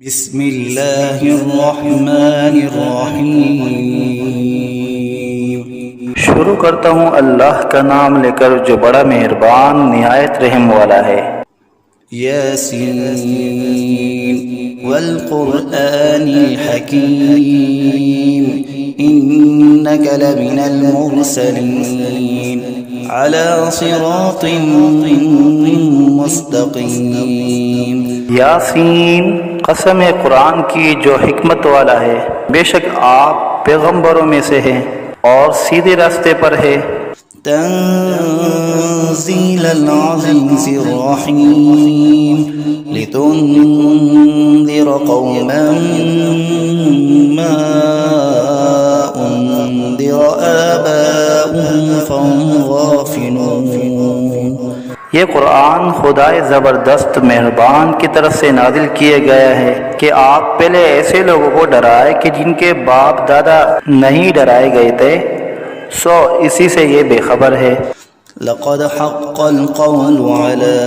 बिस्मिल्लाहिर्रहमानिर्रहीम। शुरू करता हूँ अल्लाह का नाम लेकर जो बड़ा मेहरबान निहायत रहम वाला है। यासीन वल क़ुरआनिल हकीम इन्नका लमिनल मुरसलीन अला सिरातिन मुस्तक़ीम। यासीन, कसम है कुरान की जो हिकमत वाला है, बेशक आप पैगंबरों में से हैं और सीधे रास्ते पर है। तंज़ीलल अज़ीज़िर रहीम लितुन्ज़िर क़ौमन मा उन्ज़िर आबाउहुम फहुम गाफ़िलून। ये कुरान खुदाए ज़बरदस्त मेहरबान की तरफ से नाजिल किया गया है कि आप पहले ऐसे लोगों को डराए कि जिनके बाप दादा नहीं डराए गए थे, सो इसी से ये बेखबर है। लक़द हक़्क़ल क़ौलु अला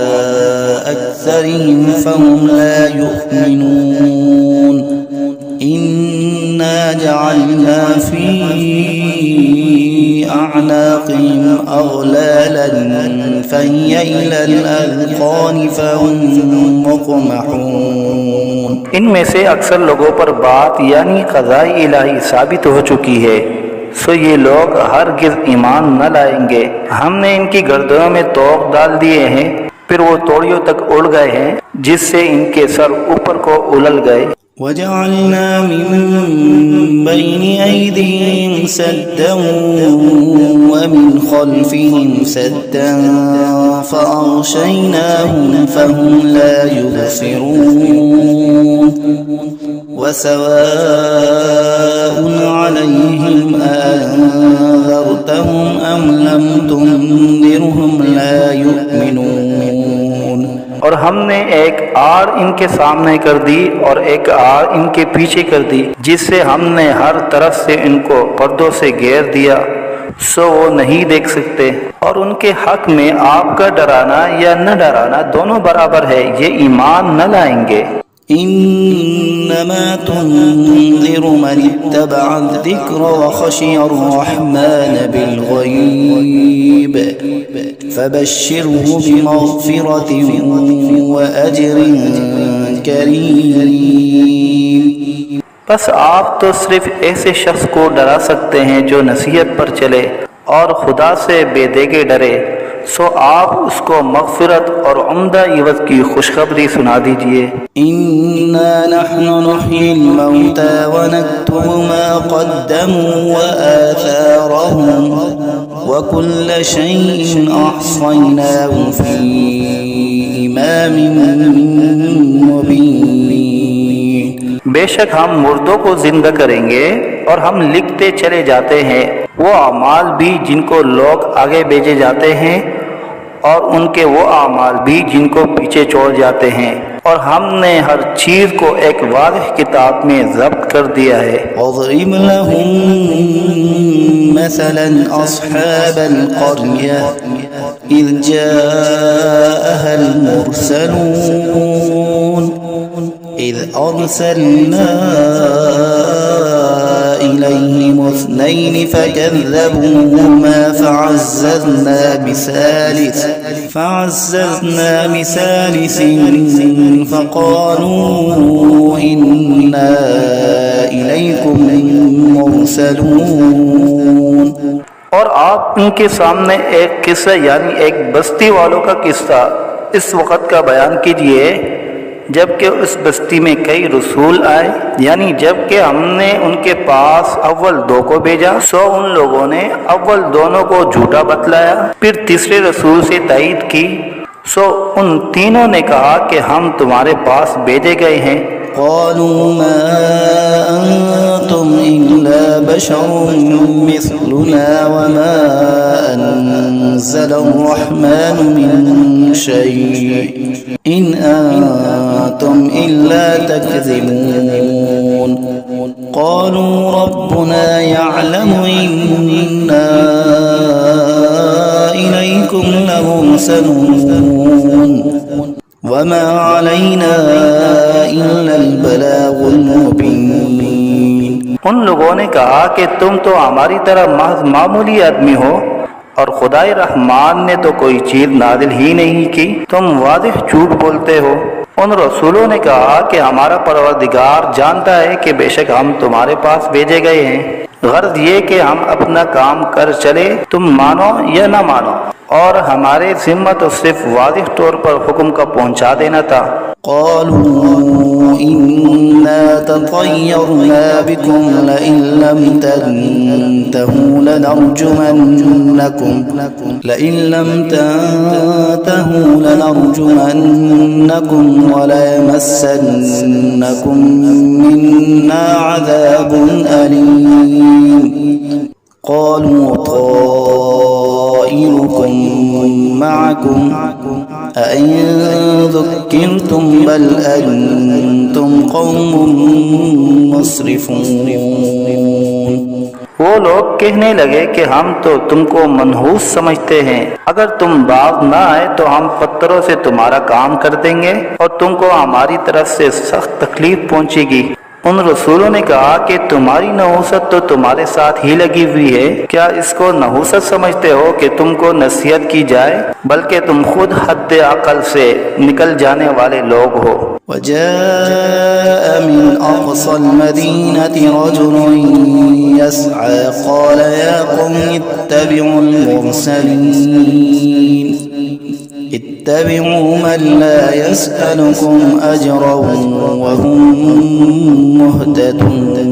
अक्सरिहिम फ़हुम ला युमिनून इन्ना जअलना फ़ी अअनाक़िहिम अग़लालन फ़हिय इलल अज़क़ानि फ़हुम मुक़महून। इनमें से अक्सर लोगों पर बात यानी क़ज़ाए इलाही साबित हो चुकी है, सो ये लोग हरगिज़ ईमान न लाएंगे। हमने इनकी गर्दनों में तोक डाल दिए हैं, फिर वो तोड़ियों तक उड़ गए हैं, जिससे इनके सर ऊपर को उलल गए। वजअलना मिन बैनि ऐदीहिम सद्दन व मिन खल्फिहिम सद्दन फ़अग़शयनाहुम फ़हुम ला युबसिरून वसवाउन अलैहिम अअन्ज़रतहुम अम लम तुन्ज़िरहुम ला युमिनून। और हमने एक आड़ इनके सामने कर दी और एक आड़ इनके पीछे कर दी, जिससे हमने हर तरफ से इनको पर्दों से घेर दिया, सो वो नहीं देख सकते। और उनके हक में आपका डराना या न डराना दोनों बराबर है, ये ईमान न लाएंगे। इन्नमा तुन्ज़िरु मन इत्तबअ ज़िक्र व ख़शिय अर्रहमान बिलग़ैब फ़बश्शिरहु बिमग़फ़िरतिन व अज्रिन करीम। बस आप तो सिर्फ ऐसे शख्स को डरा सकते हैं जो नसीहत पर चले और खुदा से बेदेगे डरे, सो आप उसको मग़फ़िरत और उम्दा इवज़ की खुशखबरी सुना दीजिए। इन्ना नहनु नुह्यिल मौता व नक्तुबु मा क़द्दमू व आथारहुम व कुल्ल शैइन अहसयनाहु फ़ी इमामिन मुबीन। बेशक हम मुर्दों को जिंदा करेंगे और हम लिखते चले जाते हैं वो अमाल भी जिनको लोग आगे भेजे जाते हैं और उनके वो अमाल भी जिनको पीछे छोड़ जाते हैं, और हमने हर चीज को एक वाज़ेह किताब में ज़ब्त कर दिया है। वज़रिब लहुम मसलन अस्हाबल क़र्यह इज़ जाअहल मुरसलून इज़ अरसलना इलैहिम इस्नैन फ़कज़्ज़बूहुमा फ़अज़्ज़ज़ना बिसालिसिन फ़क़ालू इन्ना इलैकुम मुरसलून। और आप उनके सामने एक किस्सा यानी एक बस्ती वालों का किस्सा इस वक़्त का बयान कीजिए जबकि उस बस्ती में कई रसूल आए, यानी जबकि हमने उनके पास अव्वल दो को भेजा, सो उन लोगों ने अव्वल दोनों को झूठा बतलाया, फिर तीसरे रसूल से तायीद की, सो उन तीनों ने कहा कि हम तुम्हारे पास भेजे गए हैं। क़ालू मा अंतुम इल्ला बशरुम मिस्लुना व मा अनज़लर्रहमानु मिन शैइन इन अंतुम इल्ला तकज़िबून। क़ालू रब्बुना यअलमु इन्ना इलैकुम लमुरसलून वमा अलैना إلا البلاغ المبين। उन लोगों ने कहा कि तुम तो हमारी तरह महज मामूली आदमी हो और खुदाई रहमान ने तो कोई चीज नाजिल ही नहीं की, तुम वाज़िह झूठ बोलते हो। उन रसूलों ने कहा कि हमारा परवरदिगार जानता है कि बेशक हम तुम्हारे पास भेजे गए हैं, गर्ज ये कि हम अपना काम कर चले, तुम मानो या न मानो, और हमारे जिम्मा तो सिर्फ वाज़िह तौर पर हुक्म का पहुंचा देना था। قالوا إنا تطيرنا بكم لئن لم تنتهوا لنرجمنكم وليمسنكم منا عذاب أليم قالوا طائركم معكم أئن ذكرتم بل أنتم قوم مسرفون। वो लोग कहने लगे कि हम तो तुमको मनहूस समझते हैं, अगर तुम बाज न आए तो हम पत्थरों से तुम्हारा काम कर देंगे और तुमको हमारी तरफ से सख्त तकलीफ पहुंचेगी। उन रसूलों ने कहा कि तुम्हारी नहूसत तो तुम्हारे साथ ही लगी हुई है, क्या इसको नहूसत समझते हो कि तुमको नसीहत की जाए, बल्कि तुम खुद हद अकल से निकल जाने वाले लोग हो। وجاء من أقصى المدينة رجل يسعى قال يا قوم اتبعوا المرسلين اتبعوا من لا يسألكم أجرا وهم مهتدون।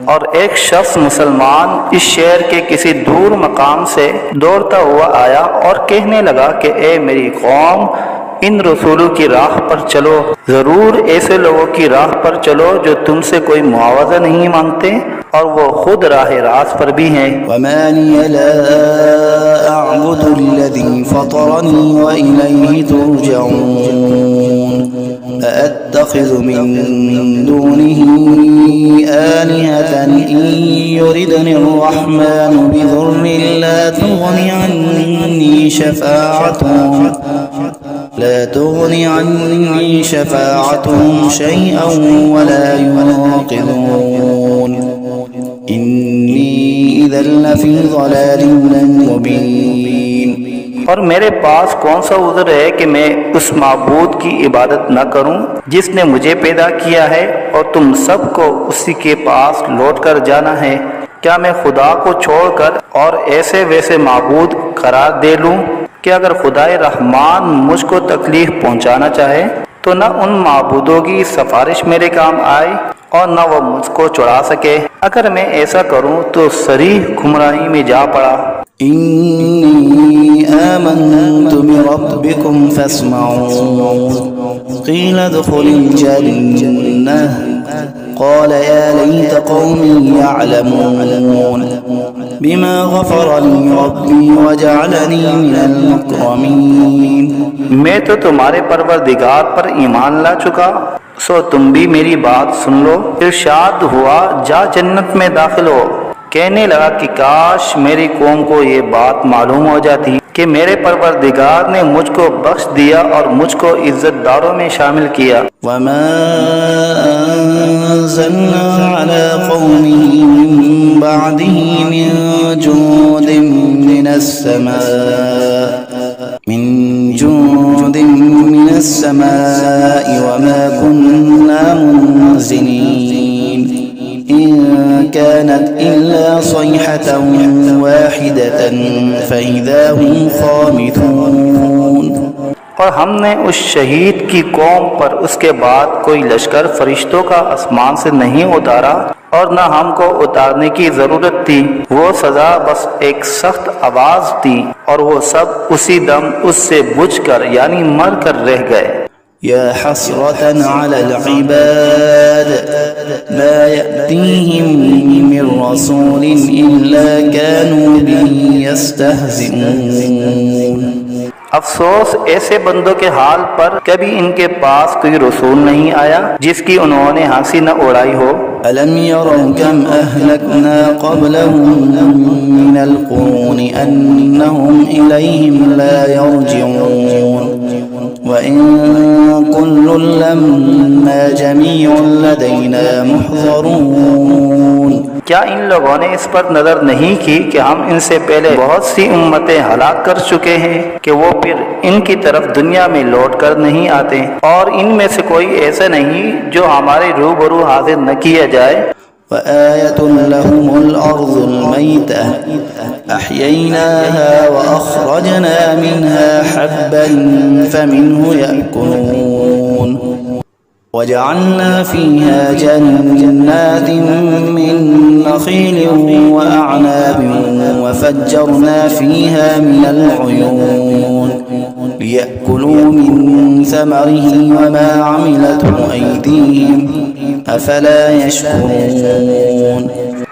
और एक शख्स मुसलमान इस शहर के किसी दूर मकाम से दौड़ता हुआ आया और कहने लगा कि ए मेरी कौम, इन रसूलों की राह पर चलो, जरूर ऐसे लोगों की राह पर चलो जो तुमसे कोई मुआवजा नहीं मांगते और वो खुद राह रास पर भी हैं। वमा लिय ला अअबुदु अल्लज़ी फ़तरनी व इलैहि तुरजऊन अअत्तख़िज़ु मिन दुनिही आलिहतन इन युरिदनि अर्रहमानु बिज़ुर्रिन ला तुग़नि अन्नी शफ़ाअतुहुम शैअन वला युनक़िज़ून इन्नी इज़न लफ़ी ज़लालिन मुबीन। और मेरे पास कौन सा उज़्र है कि मैं उस माबूद की इबादत न करूं जिसने मुझे पैदा किया है और तुम सबको उसी के पास लौट कर जाना है। क्या मैं खुदा को छोड़कर और ऐसे वैसे माबूद करार दे लूं कि अगर खुदाए रहमान मुझको तकलीफ पहुंचाना चाहे तो न उन माबूदों की सिफारिश मेरे काम आए और न वो मुझको छुड़ा सके। अगर मैं ऐसा करूं तो सरीह गुमराही में जा पड़ा। इन्नी आमन्तु बिरब्बिकुम फस्मऊन क़ील उद्ख़ुलिल जन्नह क़ाल या लैत क़ौमी यअलमून बिमा ग़फ़र ली रब्बी वजअलनी मिनल मुकरमीन। मैं तो तुम्हारे परवरदिगार पर ईमान ला चुका, सो तुम भी मेरी बात सुन लो। इरशाद हुआ जा जन्नत में दाखिल हो। कहने लगा कि काश मेरी कौम को ये बात मालूम हो जाती कि मेरे परवरदिगार ने मुझको बख्श दिया और मुझको इज्जतदारों में शामिल किया। वमा अंज़लना अला क़ौमिही मिन बअदिही मिन जुंदिन मिनस समाई वमा कुन्ना मुनज़िलीन इन कानत इल्ला सयहतन वाहिदतन फ़इज़ा हुम ख़ामिदून। और हमने उस शहीद की कौम पर उसके बाद कोई लश्कर फरिश्तों का आसमान से नहीं उतारा और न हमको उतारने की जरूरत थी। वो सजा बस एक सख्त आवाज थी और वो सब उसी दम उससे बुझकर यानी मर कर रह गए। या हसरतन अलल इबाद मा यअतीहिम मिन रसूलिन इल्ला कानू बिही यस्तहज़िऊन। अफसोस ऐसे बंदों के हाल पर, कभी इनके पास कोई रसूल नहीं आया जिसकी उन्होंने हंसी न उड़ाई हो। अलम यरौ कम अहलकना क़ब्लहुम मिनल क़ुरूनि अन्नहुम इलैहिम ला यरजिऊन وإن كل لما جميع لدينا محضرون। क्या इन लोगों ने इस पर नजर नहीं की कि हम इनसे पहले बहुत सी उम्मतें हलाक कर चुके हैं कि वो फिर इनकी तरफ दुनिया में लौट कर नहीं आते, और इनमें से कोई ऐसा नहीं जो हमारे रूबरू हाजिर न किया जाए। وآية لهم الأرض الميتة أحييناها وأخرجنا منها حبا فمنه يأكلون وجعلنا فيها جنات من نخيل وأعناب وفجرنا فيها من العيون ليأكلوا من ثمره وما عملته أيديهم أفلا يشكرون।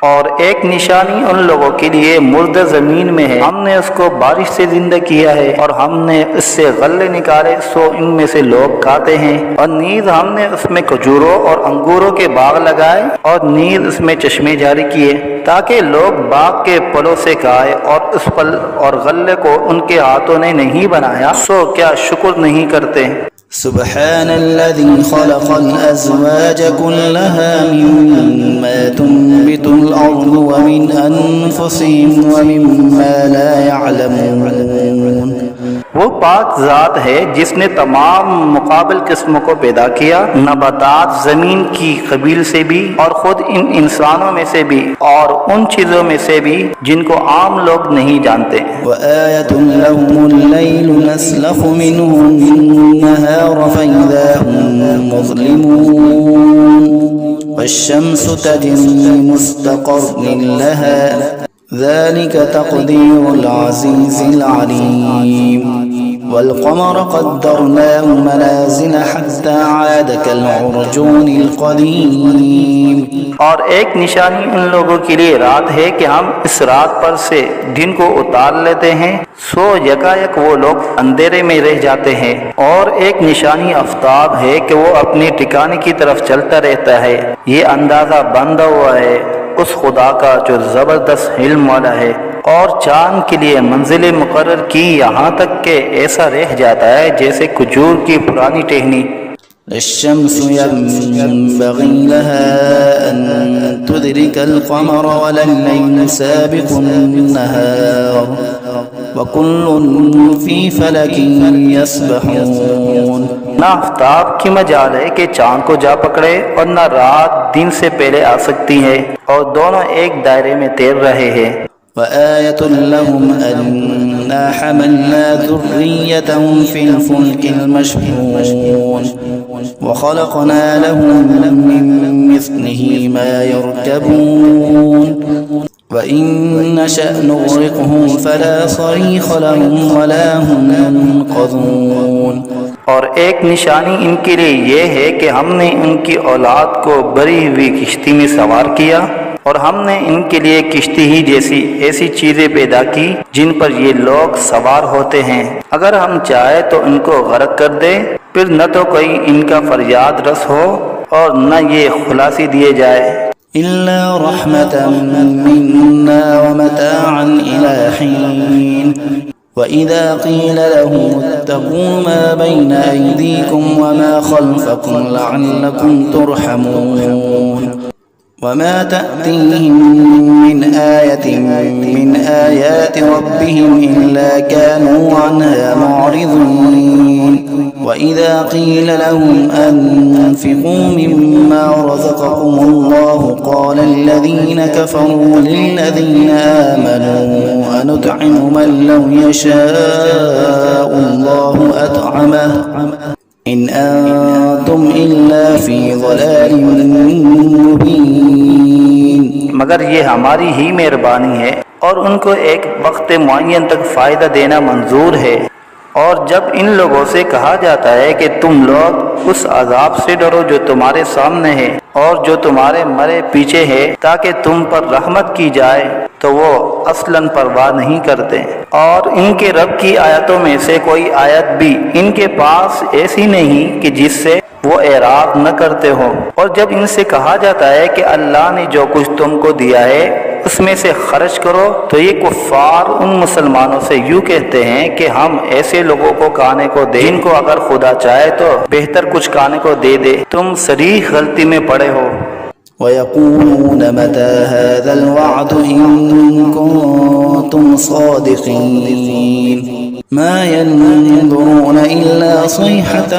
और एक निशानी उन लोगों के लिए मुर्दा जमीन में है, हमने उसको बारिश से जिंदा किया है और हमने इससे गल्ले निकाले सो इनमें से लोग खाते हैं। और नीज हमने उसमें खजूरों और अंगूरों के बाग लगाए और नीज उसमें चश्मे जारी किए ताकि लोग बाग के फलों से खाए, और उस फल और गल्ले को उनके हाथों ने नहीं बनाया सो क्या शुक्र नहीं करते। सुब्हानल्लज़ी खलक़ल अज़वाज कुल्लहा मिम्मा तुंबितुल अर्ज़ु व मिन अनफुसिहिम व मिम्मा ला यअलमून। वो पाक ज़ात है जिसने तमाम मुकाबिल किस्मों को पैदा किया, नबातात ज़मीन की कबील से भी और खुद इन इंसानों में से भी और उन चीज़ों में से भी जिनको आम लोग नहीं जानते। वआयतुन लहुमुल लैलु नस्लखु मिन्हु नहार फइज़ा हुम मुज़लिमून वश्शम्सु तजरी मुस्तक़र्रिन लहा ज़ालिका तक़दीरुल अज़ीज़िल अलीम वल्क़मर क़द्दरनाहु मनाज़िल हत्ता आद कल्उरजूनिल क़दीम। और एक निशानी उन लोगों के लिए रात है कि हम इस रात पर से दिन को उतार लेते हैं सो यकायक वो लोग अंधेरे में रह जाते हैं। और एक निशानी आफ्ताब है कि वो अपने ठिकाने की तरफ चलता रहता है। ये अंदाजा बंधा हुआ है उस खुदा का जो जबरदस्त इल्म वाला है। और चांद के लिए मंजिलें मुकर्रर की यहाँ तक के ऐसा रह जाता है जैसे खजूर की पुरानी टहनी। लश्शम्सु यंबग़ी लहा अन तुदरिकल क़मर वल्लैलु साबिक़ुन नहार वकुल्लुन फ़ी फ़लकिन यस्बहून। ना आफ्ताब की मजाल है कि चांद को जा पकड़े और न रात दिन से पहले आ सकती है, और दोनों एक दायरे में तैर रहे हैं। वआयतुन लहुम अन्ना हमलना ज़ुर्रियतहुम फ़िल फ़ुल्किल मशहून वख़लक़ना लहुम मिन मिस्लिही मा यरकबून वइन नशअ नुग़रिक़हुम फ़ला सरीख़ लहुम वला हुम युनक़ज़ून। और एक निशानी इनके लिए ये है कि हमने इनकी औलाद को भरी हुई किश्ती में सवार किया, और हमने इनके लिए किश्ती ही जैसी ऐसी चीजें पैदा की जिन पर ये लोग सवार होते हैं। अगर हम चाहे तो इनको गर्क कर दे, फिर न तो कोई इनका फरियाद रस हो और न ये खुलासी दिए जाए। इल्ला रहमतन मिन्ना व मताअन इला हीन वइज़ा क़ील लहुम इत्तक़ू मा बैन अयदीकुम व मा ख़ल्फ़कुम लअल्लकुम तुरहमून वमा तअतीहिम मिन आयतिन मिन आयाति रब्बिहिम इल्ला कानू अन्हा मुअरिज़ीन वइज़ा क़ील लहुम अन्फ़िक़ू मिम्मा रज़क़कुमुल्लाहु क़ाल अल्लज़ीन कफ़रू लिल्लज़ीन आमनू अनुत'iमु मन लौ यशाअुल्लाहु अत'मह इन अंतुम इल्ला फ़ी ज़लालिन मुबीन। मगर ये हमारी ही मेहरबानी है और उनको एक वक्त मुअय्यन तक फ़ायदा देना मंजूर है। और जब इन लोगों से कहा जाता है कि तुम लोग उस अजाब से डरो जो तुम्हारे सामने है और जो तुम्हारे मरे पीछे है ताकि तुम पर रहमत की जाए, तो वो असलन परवाह नहीं करते। और इनके रब की आयतों में से कोई आयत भी इनके पास ऐसी नहीं कि जिससे वो एराब न करते हो। और जब इनसे कहा जाता है कि अल्लाह ने जो कुछ तुमको दिया है उसमें से खर्च करो। तो ये कुफ्फार उन मुसलमानों से यूँ कहते हैं कि हम ऐसे लोगों को खाने को दें जिनको अगर खुदा चाहे तो बेहतर कुछ खाने को दे दे। तुम सरीह गलती में पड़े हो। ويقولون متى هذا الوعد إن كنتم صادقين ما ينظرون إلا صيحة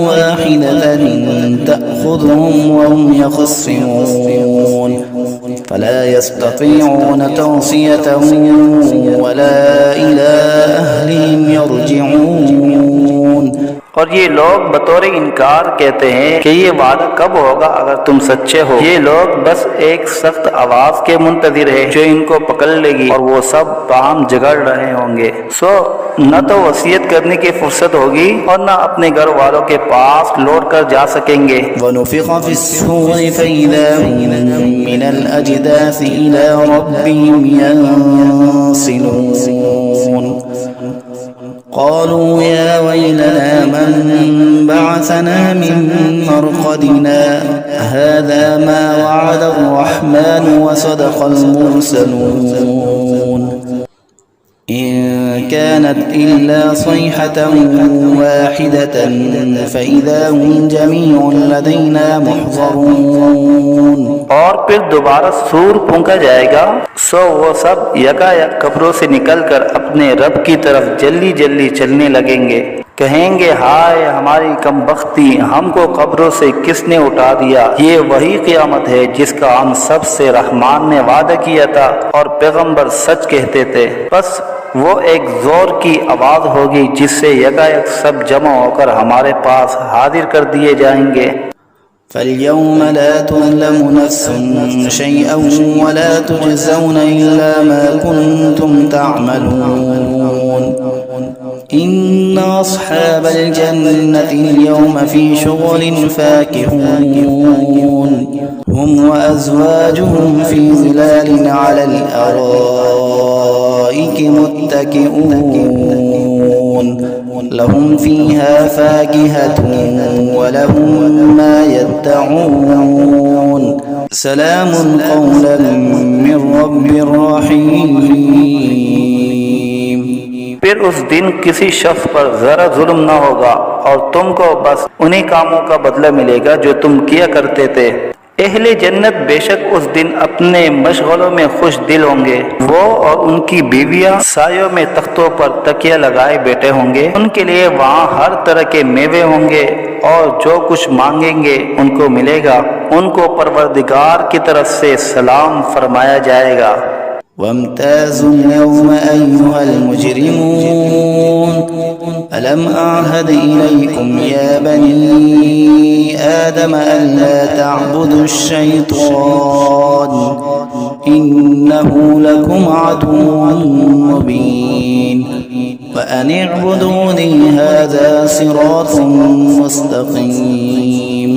واحدة تأخذهم وهم يخصمون فلا يستطيعون توصية ولا إلى أهلهم يرجعون। और ये लोग बतौर इनकार कहते हैं कि ये वादा कब होगा अगर तुम सच्चे हो। ये लोग बस एक सख्त आवाज के मुंतजिर है जो इनको पकड़ लेगी और वो सब बाहम झगड़ रहे होंगे। सो न तो वसीयत करने की फुर्सत होगी और न अपने घर वालों के पास लौट कर जा सकेंगे। ونفخ في الصور فإذا هم من الأجداث إلى ربهم ينسلون قالوا يا ويلنا من بعثنا من مرقدنا هذا ما وعد الرحمن وصدق المرسلون إن كانت إلا صيحة واحدة فإذا هم جميع لدينا محضرون। और फिर दोबारा सूर फूंका जाएगा, सो वो सब यकायक कब्रों से निकलकर अपने रब की तरफ जल्दी जल्दी चलने लगेंगे। कहेंगे हाय हमारी कमबख्ती, हमको कब्रों से किसने उठा दिया। ये वही क़यामत है जिसका हम सब से रहमान ने वादा किया था और पैगंबर सच कहते थे। बस वो एक जोर की आवाज होगी जिससे यकायक सब जमा होकर हमारे पास हाजिर कर दिए जाएंगे। فاليوم لا تظلم نفس شيئا ولا تجزون إلا ما كنتم تعملون إن أصحاب الجنة اليوم في شغل فاكهون هم وأزواجهم في ظلال على الأرائك متكئون لهم فيها فاكهة ولهم ما يدعون سلام قولا من رب رحيم। फिर उस दिन किसी शख्स पर जरा जुल्म न होगा और तुमको बस उन्हीं कामों का बदला मिलेगा जो तुम किया करते थे। अहले जन्नत बेशक उस दिन अपने मशगलों में खुश दिल होंगे। वो और उनकी बीवियां सायों में तख्तों पर तकिया लगाए बैठे होंगे। उनके लिए वहाँ हर तरह के मेवे होंगे और जो कुछ मांगेंगे उनको मिलेगा। उनको परवरदिगार की तरफ से सलाम फरमाया जाएगा। وامتازوا اليوم أيها المجرمون ألم أعهد إليكم يا بني آدم ألا تعبدوا الشيطان إنه لكم عدو مبين وأن اعبدوني هذا صراط مستقيم।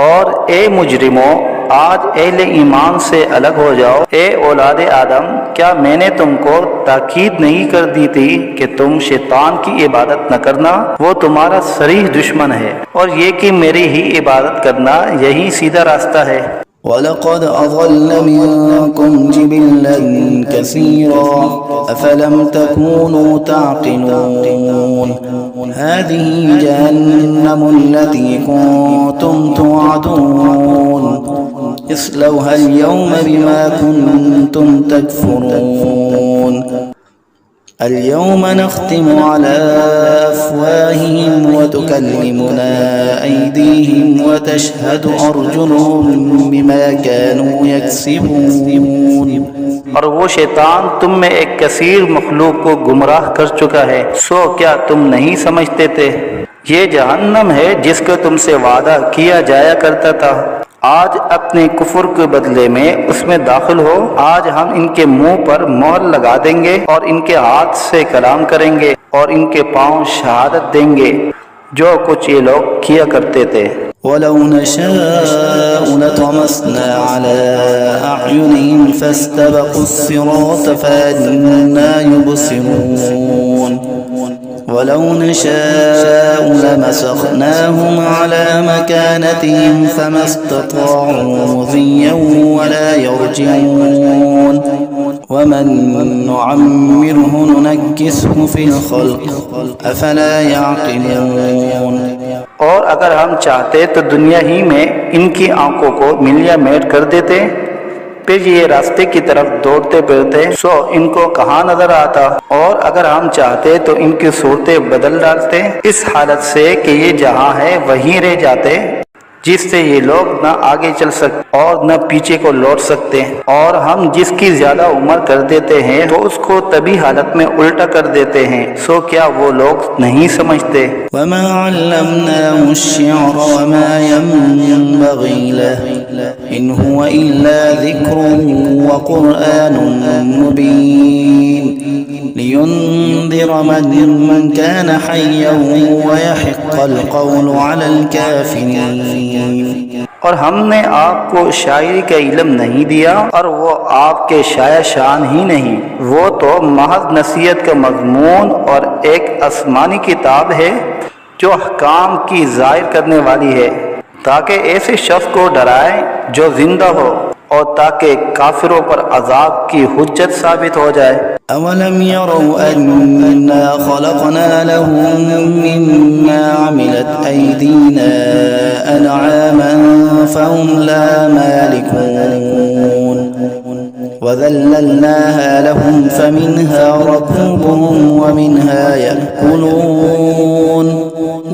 और ए मुजरिमों, आज अहले ईमान से अलग हो जाओ। ए औलाद आदम, क्या मैंने तुमको ताकीद नहीं कर दी थी कि तुम शैतान की इबादत न करना। वो तुम्हारा सरीह दुश्मन है और ये कि मेरी ही इबादत करना यही सीधा रास्ता है। ولقد أضل منكم جبلا كثيرا أفلم تكونوا تعقلون هذه جهنم التي كنتم توعدون اصلوها اليوم بما كنتم تكفرون اليوم نختم على أفواههم وتكلمنا أيديهم وتشهد أرجلهم بما كانوا يكسبون। और वो शैतान तुम में एक कसीर मखलूक को गुमराह कर चुका है। सो क्या तुम नहीं समझते थे, ये जहन्नम है जिसका तुमसे वादा किया जाया करता था। आज अपने कुफर के बदले में उसमें दाखिल हो। आज हम इनके मुंह पर मोहर लगा देंगे और इनके हाथ से कलाम करेंगे और इनके पांव शहादत देंगे जो कुछ ये लोग किया करते थे। ولو نشاء لطمسنا على أعينهم فاستبقوا الصراط فأنى يبصرون ولو نشاء لمسخناهم على مكانتهم فما استطاعوا مضيا ولا يرجعون ومن نعمره ننكسه في الخلق أفلا يعقلون। और अगर हम चाहते तो दुनिया ही में इनकी आंखों को मिलिया मेट कर देते, फिर ये रास्ते की तरफ दौड़ते फिरते सो इनको कहाँ नजर आता। और अगर हम चाहते तो इनकी सूरतें बदल डालते इस हालत से कि ये जहाँ है वहीं रह जाते, जिससे ये लोग न आगे चल सकते और न पीछे को लौट सकते। और हम जिसकी ज्यादा उम्र कर देते हैं तो उसको तभी हालत में उल्टा कर देते हैं, सो क्या वो लोग नहीं समझते। वमा अल्लमनाहु अश्शिअर वमा यंबगी लहु इन हुवा इल्ला ज़िक्रुन व क़ुरआनुन मुबीन लियुन्ज़िर मन कान हय्यन व यहिक़्क़ल क़ौलु अलल काफ़िरीन। और हमने आपको शायरी का इल्म नहीं दिया और वो आपके शाया शान ही नहीं, वो तो महज नसीहत का मजमून और एक आसमानी किताब है जो अहकाम की ज़ाहिर करने वाली है, ताकि ऐसे शख्स को डराए जो जिंदा हो और ताकि काफिरों पर अजाब की हुज्जत साबित हो जाए। अवलम यरौ अन्ना खलक़ना लहुम मिम्मा अमिलत ऐदीना अनआमन फहुम ला मालिकून वज़ल्लल्नाहा लहुम फमिन्हा रकूबुहुम वमिन्हा यअकुलून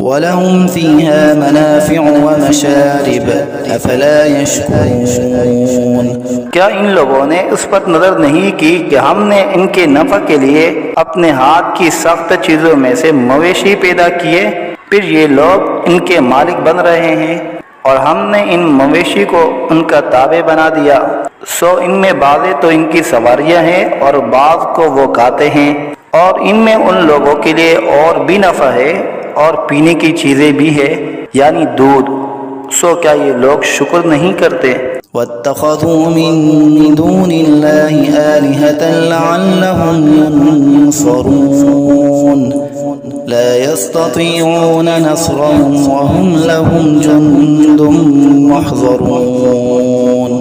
वलहुम फ़ीहा मनाफ़िअु वमशारिब अफ़ला यशकुरून। क्या इन लोगों ने उस पर नजर नहीं की कि हमने इनके नफ़ा के लिए अपने हाथ की सख्त चीजों में से मवेशी पैदा किए, फिर ये लोग इनके मालिक बन रहे हैं और हमने इन मवेशी को उनका ताबे बना दिया। सो इनमें बाज़े तो इनकी सवारियां हैं और बाज़ को वो खाते हैं, और इनमें उन लोगों के लिए और भी नफ़ा है और पीने की चीज़ें भी है, यानी दूध। सो क्या ये लोग शुक्र नहीं करते। वत्तख़ज़ू मिन दूनिल्लाहि आलिहतन लअल्लहुम युनसरून ला यस्ततीऊन नस्रहुम वहुम लहुम जुंदुम मुहज़रून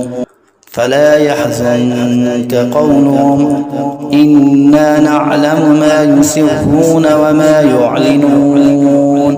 फला यहज़ुनक क़ौलुहुम इन्ना नअलमु मा युसिर्रून वमा युअलिनून।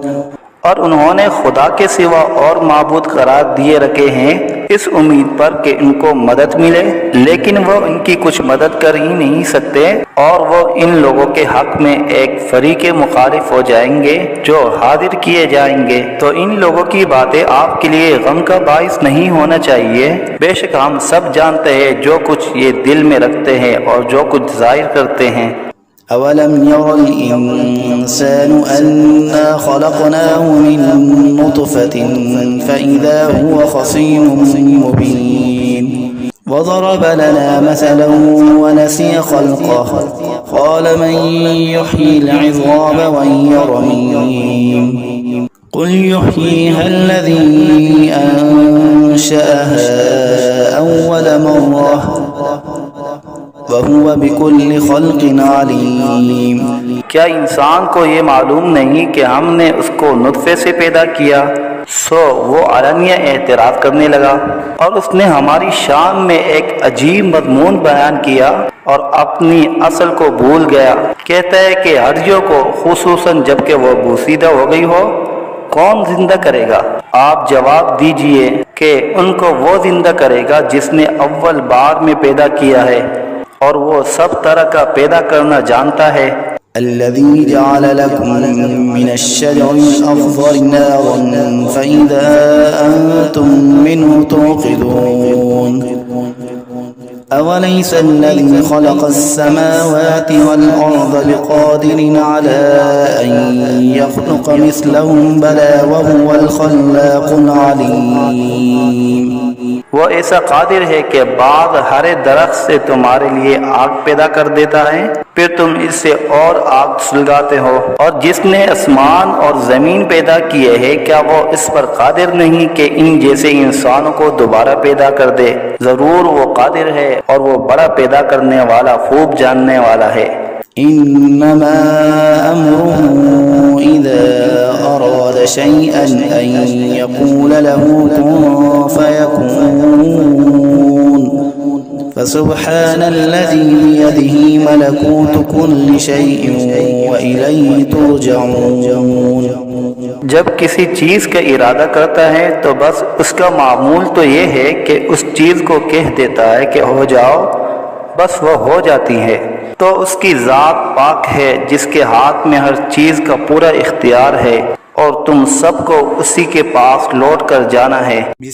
और उन्होंने खुदा के सिवा और माबूद करार दिए रखे हैं इस उम्मीद पर कि इनको मदद मिले, लेकिन वो इनकी कुछ मदद कर ही नहीं सकते और वो इन लोगों के हक में एक फरीके मुखालिफ हो जाएंगे जो हाजिर किए जाएंगे। तो इन लोगों की बातें आपके लिए गम का बाइस नहीं होना चाहिए। बेशक हम सब जानते हैं जो कुछ ये दिल में रखते हैं और जो कुछ जाहिर करते हैं। अवलम यरल इंसानु अन्ना खलक़नाहु मिन नुतफ़तिन फ़इज़ा हुवा ख़सीमुम मुबीन वज़रब लना मसलन वनसिय ख़ल्क़हु क़ाल मन युह्यिल इज़ाम वहिय रमीम क़ुल युह्यीहा अल्लज़ी अंशअहा अव्वल मर्रह वहुवा बिकुल्लि ख़ल्क़िन अलीम। क्या इंसान को ये मालूम नहीं कि हमने उसको नुत्फे से पैदा किया? सो वो अलनिया एतराफ़ करने लगा और उसने हमारी शान में एक अजीब मज़मून बयान किया और अपनी असल को भूल गया। कहता है कि हड्डियों को खुसूसन जबकि वो बोसीदा हो गई हो कौन जिंदा करेगा? आप जवाब दीजिए कि उनको वो जिंदा करेगा जिसने अव्वल बार में पैदा किया है और वो सब तरह का पैदा करना जानता है। अल्लज़ी जअल लकुम मिनश्शजरिल अख़ज़रि नारन फ़इज़ा अंतुम मिन्हु तूक़िदून अवलैसा अल्लज़ी ख़लक़स-समावाति वल-अर्ज़ बिक़ादिरिन अला अन यख़्लुक़ मिस्लहुम बला वहुवल ख़ल्लाक़ुल अलीम। वो ऐसा कादिर है कि बाद हरे दरख्त से तुम्हारे लिए आग पैदा कर देता है, फिर तुम इससे और आग सुलगाते हो। और जिसने आसमान और जमीन पैदा किए हैं क्या वो इस पर कादिर नहीं कि इन जैसे इंसानों को दोबारा पैदा कर दे? जरूर वो कादिर है और वो बड़ा पैदा करने वाला खूब जानने वाला है। इन्नमा अम्रुहु इज़ा अराद शैअन अन यक़ूल लहू कुन फयकून फसुब्हानल्लज़ी बियदिही मलकूतु कुल्लि शैइन व इलैहि तुरजऊन। जब किसी चीज़ का इरादा करता है तो बस उसका मामूल तो ये है कि उस चीज़ को कह देता है कि हो जाओ, बस वह हो जाती है। तो उसकी ज़ात पाक है जिसके हाथ में हर चीज़ का पूरा इख्तियार है और तुम सबको उसी के पास लौट कर जाना है।